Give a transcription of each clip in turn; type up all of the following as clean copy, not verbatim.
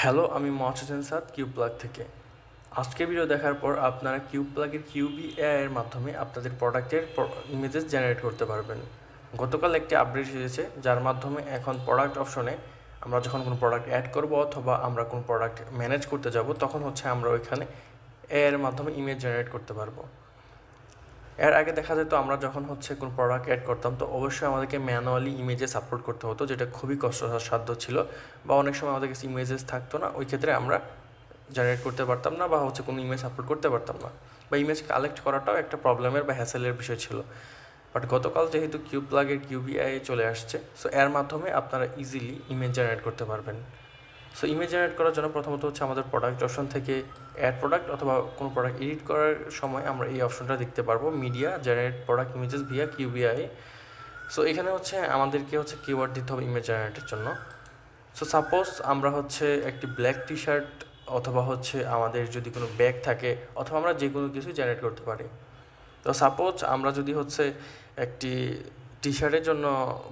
Hello, আমি মহসিন সাদ cube plug থেকে। আজকের ভিডিও দেখার পর আপনারা কিউব প্লাগের কিউবি এআই এর মাধ্যমে আপনাদের প্রোডাক্টের ইমেজেস জেনারেট করতে পারবেন। গতকাল একটি আপডেট এসেছে যার মাধ্যমে এখন প্রোডাক্ট অপশনে আমরা যখন কোনো প্রোডাক্ট অ্যাড করব অথবা আমরা কোনো প্রোডাক্ট ম্যানেজ করতে যাব তখন আমরা ওইখানে এআই এর মাধ্যমে ইমেজ জেনারেট করতে পারবো। এর আগে দেখা যেত আমরা যখন কোনো প্রোডাক্ট অ্যাড করতাম তো অবশ্যই আমাদেরকে ম্যানুয়ালি ইমেজেস আপলোড করতে হতো, যেটা খুবই কষ্টসাধ্য ছিল, বা অনেক সময় আমাদের কাছে ইমেজেস থাকতো না। ওই ক্ষেত্রে আমরা জেনারেট করতে পারতাম না বা কোনো ইমেজ আপলোড করতে পারতাম না, বা ইমেজ কালেক্ট করাটাও একটা প্রবলেমের বা হ্যাসেলের বিষয় ছিল। বাট গতকাল যেহেতু কিউব প্লাগের কিউবিআই চলে আসছে, সো এর মাধ্যমে আপনারা ইজিলি ইমেজ জেনারেট করতে পারবেন। সো ইমেজ জেনারেট করার জন্য প্রথমত আমাদের প্রোডাক্ট অপশন থেকে অ্যাড প্রোডাক্ট অথবা কোনো প্রোডাক্ট এডিট করার সময় আমরা এই অপশনটা দেখতে পারবো, media generate product images via QBI. So এখানে আমাদেরকে কিওয়ার্ড দিতে হবে ইমেজ জেনারেটের জন্য। সো সাপোজ আমরা একটি ব্ল্যাক টি শার্ট অথবা আমাদের যদি কোনো ব্যাগ থাকে অথবা আমরা যে কোনো কিছু জেনারেট করতে পারি। তো সাপোজ আমরা যদি একটি টি শার্টের জন্য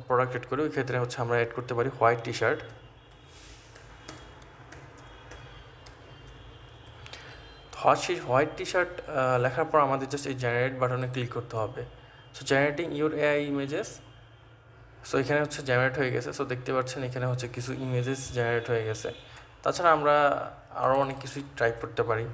প্রোডাক্ট এড করি, ওই ক্ষেত্রে আমরা অ্যাড করতে পারি white T shirt. White T shirt লেখার পর আমাদের জাস্ট এই জেনারেট বাটনে ক্লিক করতে হবে। So generating your AI images. So এখানে জেনারেট হয়ে গেছে। সো দেখতে পাচ্ছেন এখানে কিছু ইমেজেস জেনারেট হয়ে গেছে। তাছাড়া আমরা আরও অনেক কিছুই ট্রাই করতে পারি।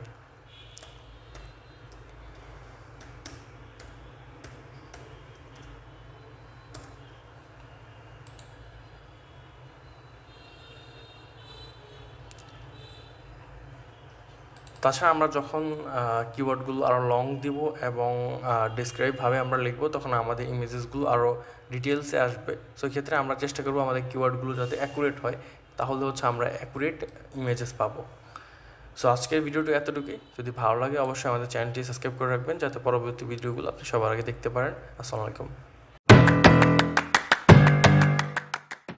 তাছাড়া আমরা যখন কিওয়ার্ডগুলো আরও লং দিব এবং ডিসক্রাইবভাবে আমরা লিখবো, তখন আমাদের ইমেজেসগুলো আরও ডিটেলসে আসবে। সো ক্ষেত্রে আমরা চেষ্টা করবো আমাদের কিওয়ার্ডগুলো যাতে অ্যাকুরেট হয়, তাহলে আমরা অ্যাকুরেট ইমেজেস পাবো। সো আজকের ভিডিওটি এতটুকুই। যদি ভালো লাগে অবশ্যই আমাদের চ্যানেলটি সাবস্ক্রাইব করে রাখবেন, যাতে পরবর্তী ভিডিওগুলো আপনি সবার আগে দেখতে পারেন। আসসালামু আলাইকুম।